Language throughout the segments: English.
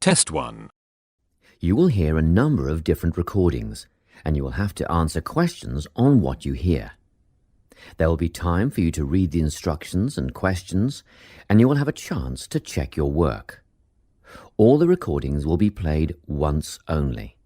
Test 1. You will hear a number of different recordings, and you will have to answer questions on what you hear. There will be time for you to read the instructions and questions, and you will have a chance to check your work. All the recordings will be played once only.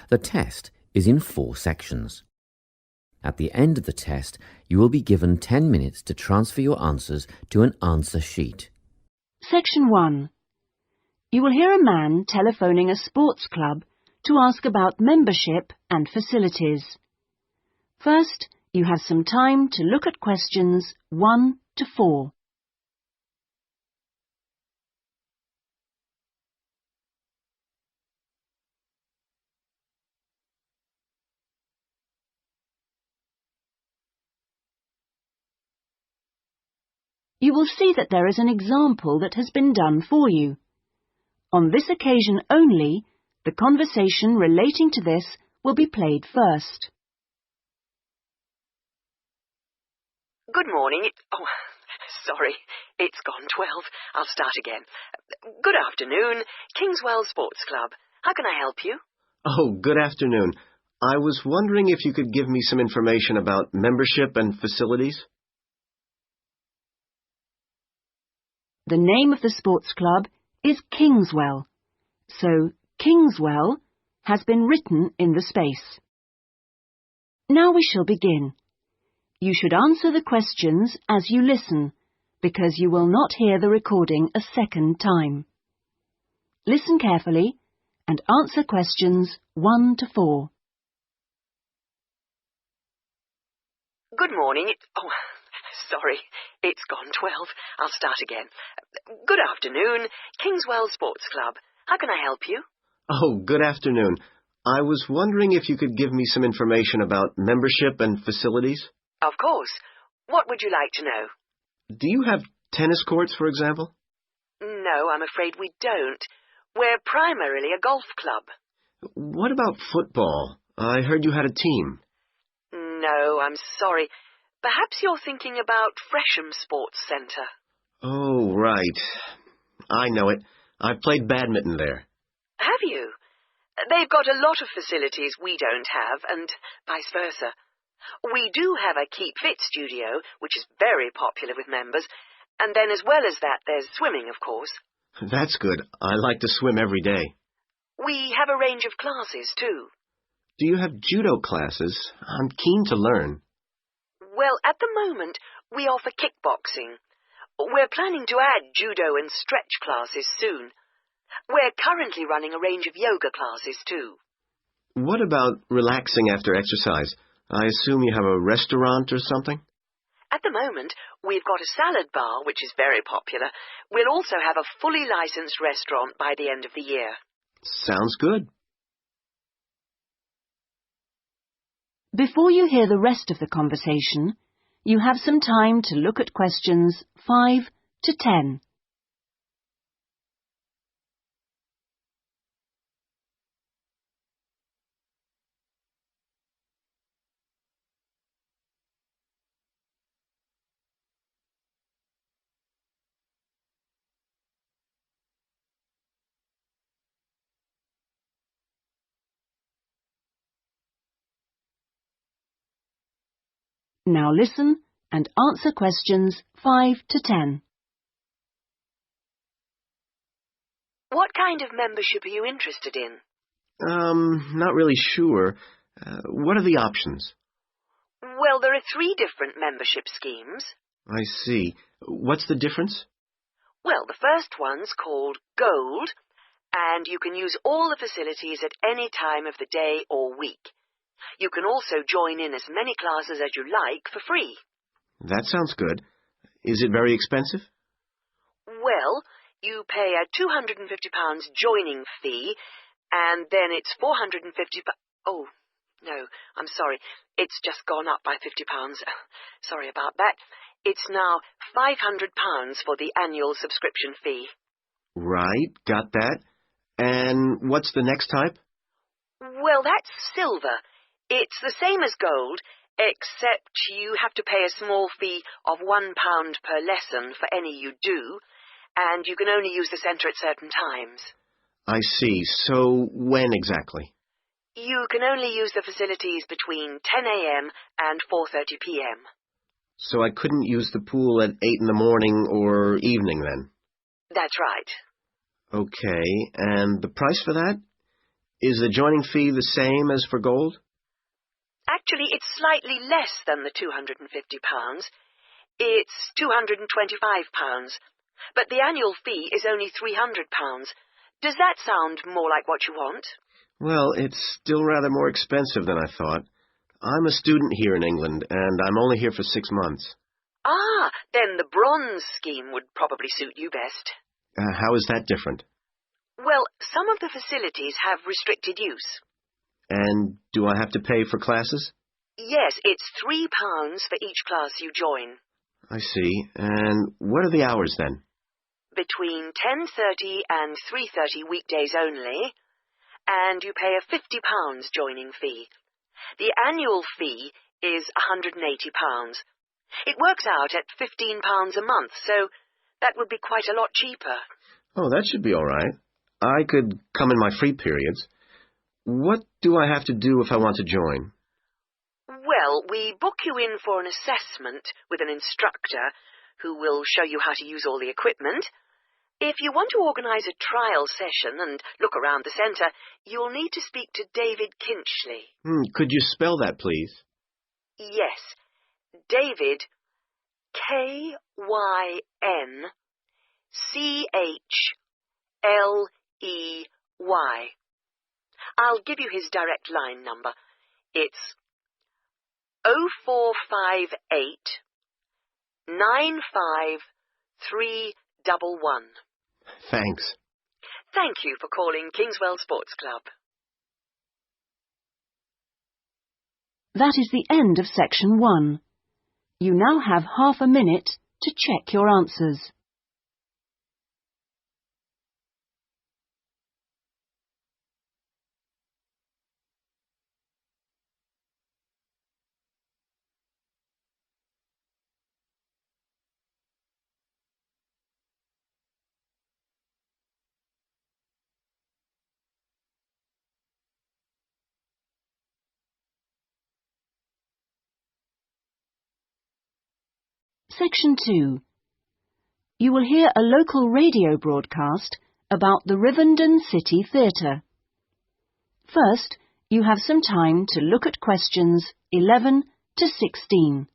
The test is in 4 sections. At the end of the test, you will be given 10 minutes to transfer your answers to an answer sheet. Section 1. You will hear a man telephoning a sports club to ask about membership and facilities. First, you have some time to look at questions 1 to 4. You will see that there is an example that has been done for you. On this occasion only, the conversation relating to this will be played first. Good morning. Sorry, it's gone 12. I'll start again. Good afternoon, Kingswell Sports Club. How can I help you? Oh, good afternoon. I was wondering if you could give me some information about membership and facilities. The name of the sports club is Kingswell, so Kingswell has been written in the space. Now we shall begin. You should answer the questions as you listen, because you will not hear the recording a second time. Listen carefully and answer questions 1 to 4. Good morning. Sorry, it's gone 12. I'll start again. Good afternoon, Kingswell Sports Club. How can I help you? Oh, good afternoon. I was wondering if you could give me some information about membership and facilities. Of course. What would you like to know? Do you have tennis courts, for example? No, I'm afraid we don't. We're primarily a golf club. What about football? I heard you had a team. No, I'm sorry. Perhaps you're thinking about Fresham Sports Centre. Oh, right. I know it. I've played badminton there. Have you? They've got a lot of facilities we don't have, and vice versa. We do have a Keep Fit studio, which is very popular with members, and then as well as that, there's swimming, of course. That's good. I like to swim every day. We have a range of classes, too. Do you have judo classes? I'm keen to learn. Well, at the moment, we offer kickboxing. We're planning to add judo and stretch classes soon. We're currently running a range of yoga classes, too. What about relaxing after exercise? I assume you have a restaurant or something? At the moment, we've got a salad bar, which is very popular. We'll also have a fully licensed restaurant by the end of the year. Sounds good. Before you hear the rest of the conversation, you have some time to look at questions 5 to 10. Now listen and answer questions 5 to 10. What kind of membership are you interested in? Not really sure. What are the options? Well, there are 3 different membership schemes. I see. What's the difference? Well, the first one's called Gold, and you can use all the facilities at any time of the day or week. You can also join in as many classes as you like for free. That sounds good. Is it very expensive? Well, you pay a £250 joining fee, and then it's £450... Oh, no, I'm sorry. It's just gone up by £50. Sorry about that. It's now £500 for the annual subscription fee. Right, got that. And what's the next type? Well, that's silver. It's the same as gold, except you have to pay a small fee of £1 per lesson for any you do, and you can only use the centre at certain times. I see. So when exactly? You can only use the facilities between 10 a.m. and 4:30 p.m. So I couldn't use the pool at 8 in the morning or evening then? That's right. Okay, and the price for that? Is the joining fee the same as for gold? Actually, it's slightly less than the £250. It's £225, but the annual fee is only £300. Does that sound more like what you want? Well, it's still rather more expensive than I thought. I'm a student here in England, and I'm only here for 6 months. Ah, then the bronze scheme would probably suit you best. How is that different? Well, some of the facilities have restricted use. And do I have to pay for classes? Yes, it's £3 for each class you join. I see. And what are the hours then? Between 10:30 and 3:30 weekdays only, and you pay a £50 joining fee. The annual fee is £180. It works out at £15 a month, so that would be quite a lot cheaper. Oh, that should be all right. I could come in my free periods. What do I have to do if I want to join? Well, we book you in for an assessment with an instructor who will show you how to use all the equipment. If you want to organise a trial session and look around the centre, you'll need to speak to David Kinchley. Could you spell that, please? Yes, David, K-Y-N-C-H-L-E-Y. I'll give you his direct line number. It's 0458 95 311. Thanks. Thank you for calling Kingswell Sports Club. That is the end of section 1. You now have half a minute to check your answers. Section 2. You will hear a local radio broadcast about the Rivenden City Theatre. First, you have some time to look at questions 11 to 16.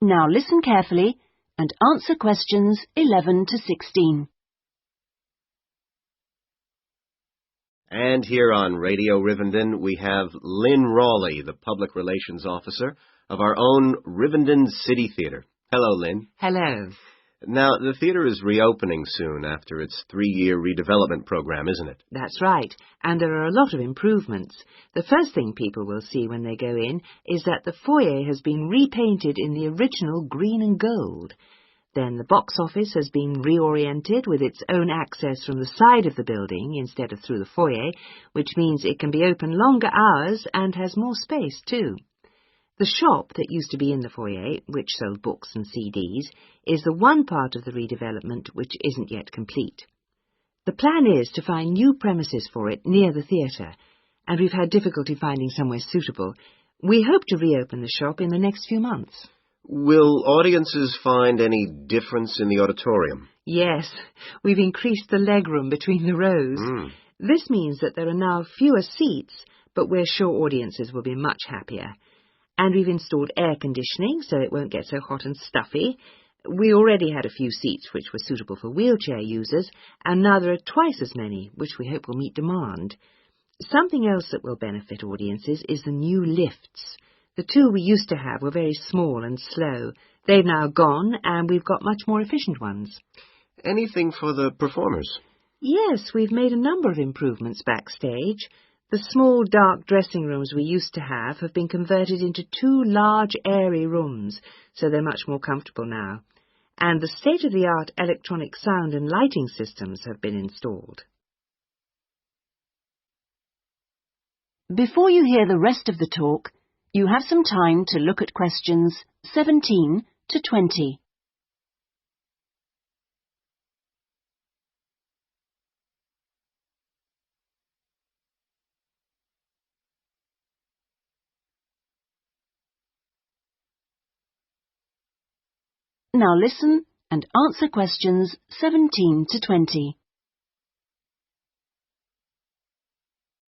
Now listen carefully and answer questions 11 to 16. And here on Radio Rivenden, we have Lynn Rawley, the Public Relations Officer of our own Rivenden City Theatre. Hello, Lynn. Hello. Now, the theatre is reopening soon after its 3-year redevelopment program, isn't it? That's right, and there are a lot of improvements. The first thing people will see when they go in is that the foyer has been repainted in the original green and gold. Then the box office has been reoriented with its own access from the side of the building instead of through the foyer, which means it can be open longer hours and has more space too. The shop that used to be in the foyer, which sold books and CDs, is the one part of the redevelopment which isn't yet complete. The plan is to find new premises for it near the theatre, and we've had difficulty finding somewhere suitable. We hope to reopen the shop in the next few months. Will audiences find any difference in the auditorium? Yes, we've increased the legroom between the rows. This means that there are now fewer seats, but we're sure audiences will be much happier. And we've installed air conditioning so it won't get so hot and stuffy. We already had a few seats which were suitable for wheelchair users, and now there are twice as many, which we hope will meet demand. Something else that will benefit audiences is the new lifts. The 2 we used to have were very small and slow. They've now gone, and we've got much more efficient ones. Anything for the performers? Yes, we've made a number of improvements backstage. The small, dark dressing rooms we used to have been converted into 2 large, airy rooms, so they're much more comfortable now. and the state-of-the-art electronic sound and lighting systems have been installed. Before you hear the rest of the talk, you have some time to look at questions 17 to 20. Now listen and answer questions 17 to 20.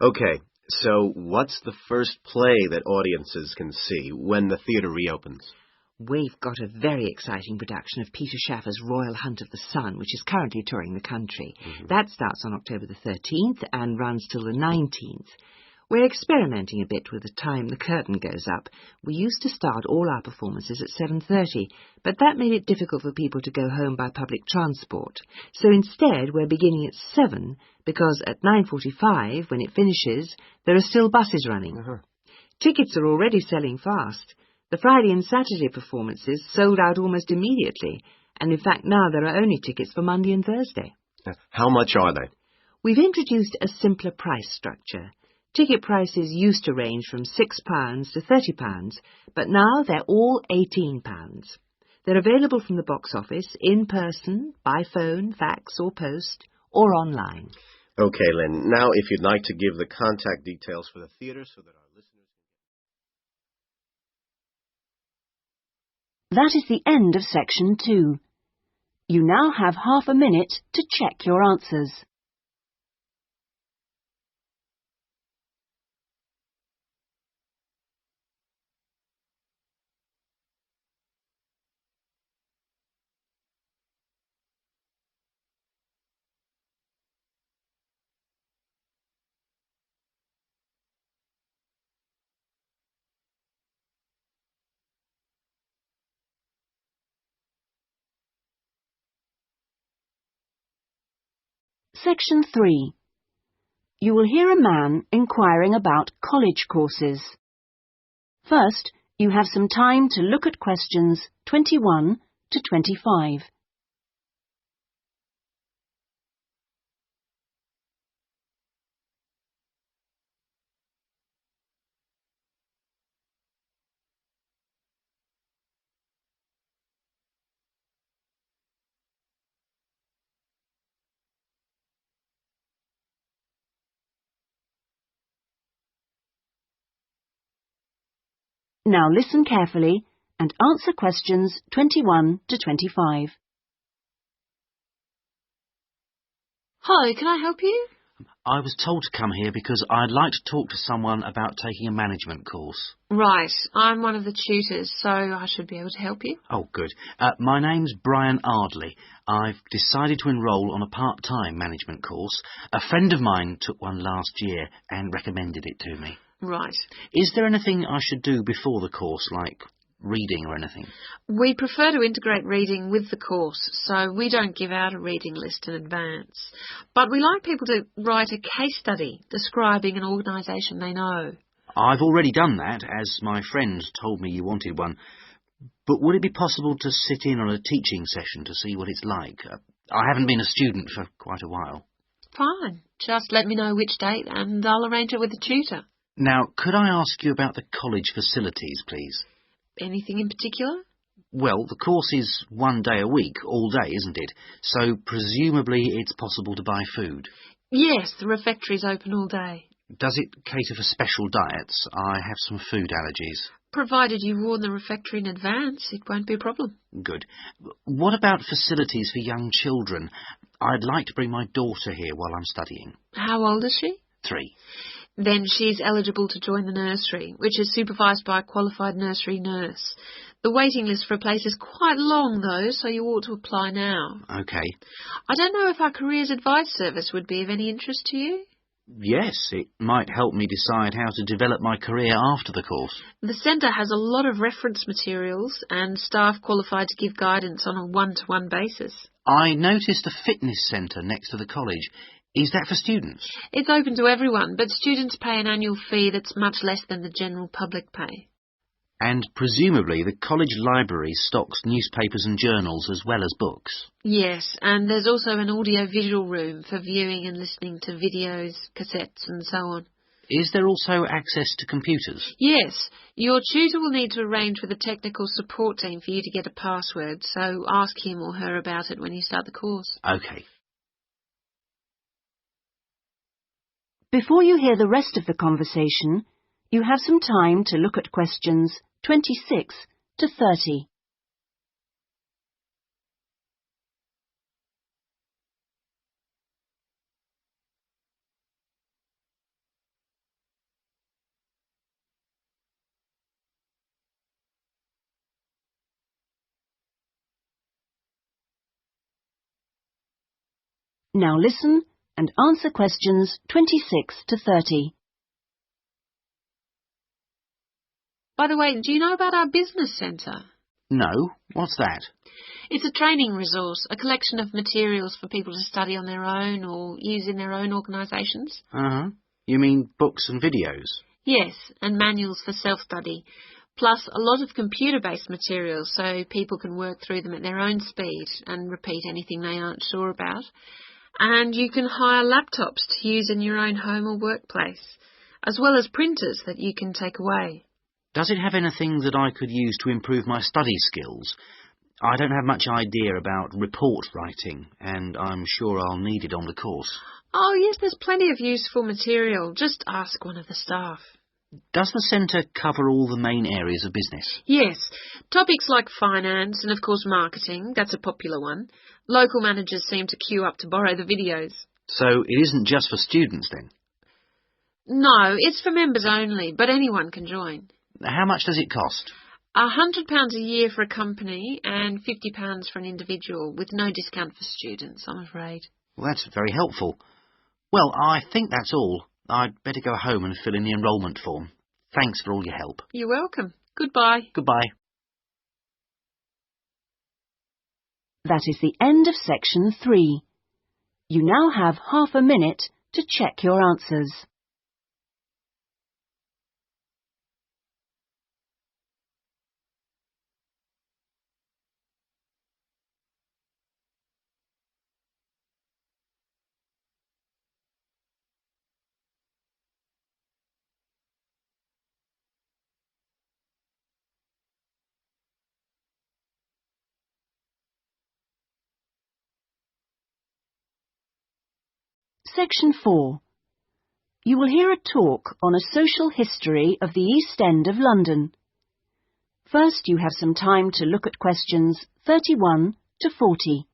Okay, so what's the first play that audiences can see when the theatre reopens? We've got a very exciting production of Peter Shaffer's Royal Hunt of the Sun, which is currently touring the country. That starts on October the 13th and runs till the 19th. We're experimenting a bit with the time the curtain goes up. We used to start all our performances at 7:30, but that made it difficult for people to go home by public transport. So instead, we're beginning at 7, because at 9:45, when it finishes, there are still buses running. Tickets are already selling fast. The Friday and Saturday performances sold out almost immediately, and in fact now there are only tickets for Monday and Thursday. How much are they? We've introduced a simpler price structure. Ticket prices used to range from £6 to £30, but now they're all £18. They're available from the box office, in person, by phone, fax or post, or online. Okay, Lynn, now if you'd like to give the contact details for the theatre so that our listeners... That is the end of section 2. You now have half a minute to check your answers. Section 3. You will hear a man inquiring about college courses. First, you have some time to look at questions 21 to 25. Now listen carefully and answer questions 21 to 25. Hi, can I help you? I was told to come here because I'd like to talk to someone about taking a management course. Right, I'm one of the tutors, so I should be able to help you. Oh, good. My name's Brian Ardley. I've decided to enrol on a part-time management course. A friend of mine took one last year and recommended it to me. Right. Is there anything I should do before the course, like reading or anything? We prefer to integrate reading with the course, so we don't give out a reading list in advance. But we like people to write a case study describing an organisation they know. I've already done that, as my friend told me you wanted one. But would it be possible to sit in on a teaching session to see what it's like? I haven't been a student for quite a while. Fine. Just let me know which date and I'll arrange it with the tutor. Now, could I ask you about the college facilities, please? Anything in particular? Well, the course is 1 day a week, all day, isn't it? So presumably it's possible to buy food. Yes, the refectory's open all day. Does it cater for special diets? I have some food allergies. Provided you warn the refectory in advance, it won't be a problem. Good. What about facilities for young children? I'd like to bring my daughter here while I'm studying. How old is she? 3. Then she's eligible to join the nursery, which is supervised by a qualified nursery nurse. The waiting list for a place is quite long, though, so you ought to apply now. OK. I don't know if our careers advice service would be of any interest to you. Yes, it might help me decide how to develop my career after the course. The centre has a lot of reference materials and staff qualified to give guidance on a one-to-one basis. I noticed a fitness centre next to the college. Is that for students? It's open to everyone, but students pay an annual fee that's much less than the general public pay. And presumably the college library stocks newspapers and journals as well as books. Yes, and there's also an audio-visual room for viewing and listening to videos, cassettes and so on. Is there also access to computers? Yes, your tutor will need to arrange with the technical support team for you to get a password, so ask him or her about it when you start the course. OK. Before you hear the rest of the conversation, you have some time to look at questions 26 to 30. Now listen and answer questions 26 to 30. By the way, do you know about our business centre? No, what's that? It's a training resource, a collection of materials for people to study on their own or use in their own organisations. Uh-huh. You mean books and videos? Yes, and manuals for self-study, plus a lot of computer-based materials so people can work through them at their own speed and repeat anything they aren't sure about. And you can hire laptops to use in your own home or workplace, as well as printers that you can take away. Does it have anything that I could use to improve my study skills? I don't have much idea about report writing, and I'm sure I'll need it on the course. Oh, yes, there's plenty of useful material. Just ask one of the staff. Does the centre cover all the main areas of business? Yes, topics like finance and, of course, marketing, that's a popular one. Local managers seem to queue up to borrow the videos. So it isn't just for students, then? No, it's for members only, but anyone can join. How much does it cost? £100 a year for a company and £50 for an individual, with no discount for students, I'm afraid. Well, that's very helpful. Well, I think that's all. I'd better go home and fill in the enrolment form. Thanks for all your help. You're welcome. Goodbye. Goodbye. That is the end of section 3. You now have half a minute to check your answers. Section 4. You will hear a talk on a social history of the East End of London. First, you have some time to look at questions 31 to 40.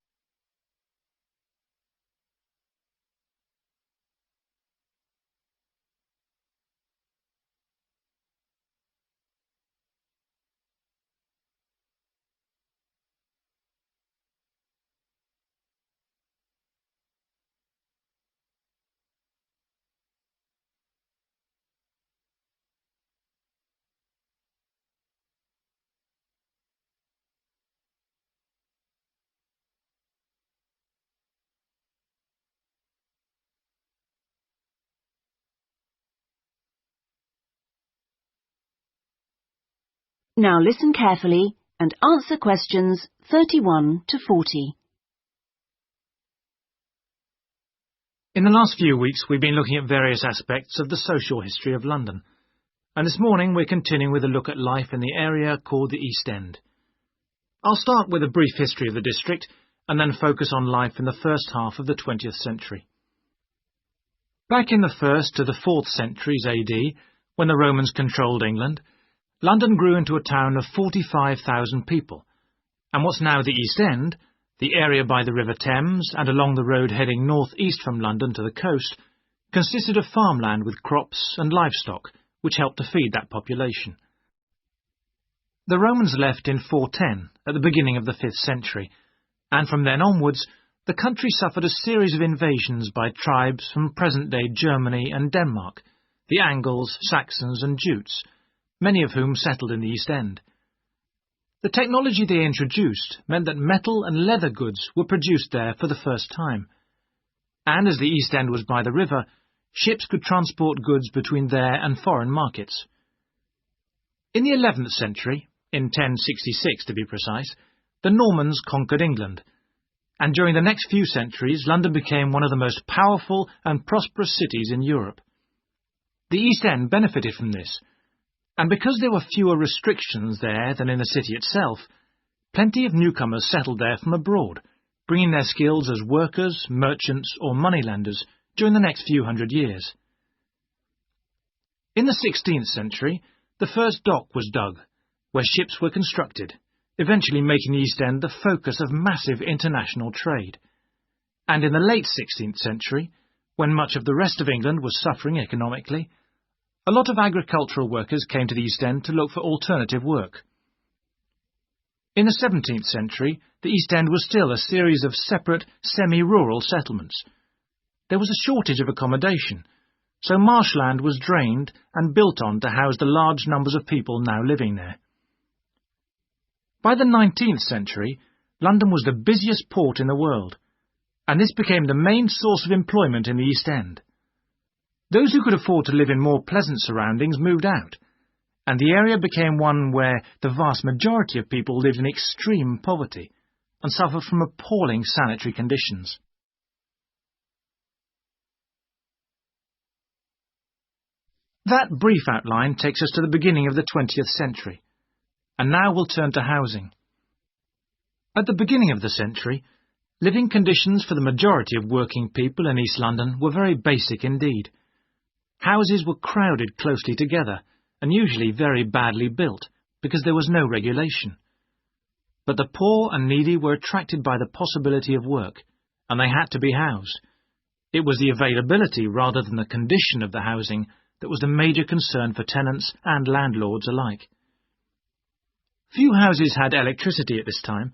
Now listen carefully and answer questions 31 to 40. In the last few weeks, we've been looking at various aspects of the social history of London, and this morning we're continuing with a look at life in the area called the East End. I'll start with a brief history of the district and then focus on life in the first half of the 20th century. Back in the 1st to the 4th centuries AD, when the Romans controlled England, London grew into a town of 45,000 people, and what's now the East End, the area by the River Thames and along the road heading north-east from London to the coast, consisted of farmland with crops and livestock, which helped to feed that population. The Romans left in 410, at the beginning of the 5th century, and from then onwards, the country suffered a series of invasions by tribes from present-day Germany and Denmark, the Angles, Saxons and Jutes, many of whom settled in the East End. The technology they introduced meant that metal and leather goods were produced there for the first time, and as the East End was by the river, ships could transport goods between there and foreign markets. In the 11th century, in 1066 to be precise, the Normans conquered England, and during the next few centuries London became one of the most powerful and prosperous cities in Europe. The East End benefited from this, and because there were fewer restrictions there than in the city itself, plenty of newcomers settled there from abroad, bringing their skills as workers, merchants or moneylenders during the next few hundred years. In the 16th century, the first dock was dug, where ships were constructed, eventually making the East End the focus of massive international trade. And in the late 16th century, when much of the rest of England was suffering economically, a lot of agricultural workers came to the East End to look for alternative work. In the 17th century, the East End was still a series of separate, semi-rural settlements. There was a shortage of accommodation, so marshland was drained and built on to house the large numbers of people now living there. By the 19th century, London was the busiest port in the world, and this became the main source of employment in the East End. Those who could afford to live in more pleasant surroundings moved out, and the area became one where the vast majority of people lived in extreme poverty and suffered from appalling sanitary conditions. That brief outline takes us to the beginning of the 20th century, and now we'll turn to housing. At the beginning of the century, living conditions for the majority of working people in East London were very basic indeed. Houses were crowded closely together and usually very badly built because there was no regulation. But the poor and needy were attracted by the possibility of work, and they had to be housed. It was the availability rather than the condition of the housing that was the major concern for tenants and landlords alike. Few houses had electricity at this time,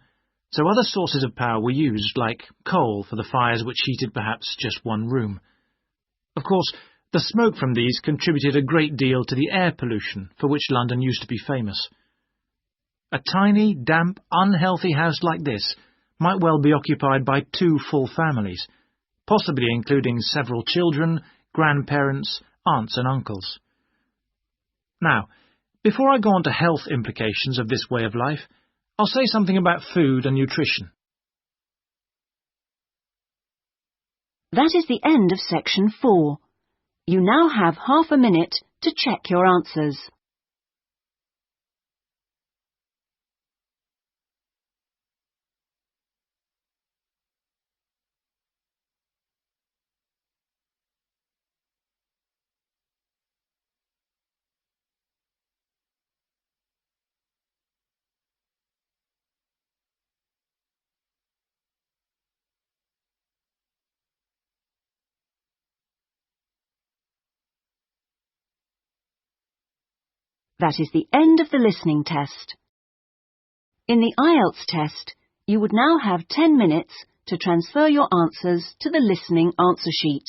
so other sources of power were used, like coal for the fires which heated perhaps just one room. Of course, the smoke from these contributed a great deal to the air pollution for which London used to be famous. A tiny, damp, unhealthy house like this might well be occupied by 2 full families, possibly including several children, grandparents, aunts and uncles. Now, before I go on to health implications of this way of life, I'll say something about food and nutrition. That is the end of section 4. You now have half a minute to check your answers. That is the end of the listening test. In the IELTS test, you would now have 10 minutes to transfer your answers to the listening answer sheet.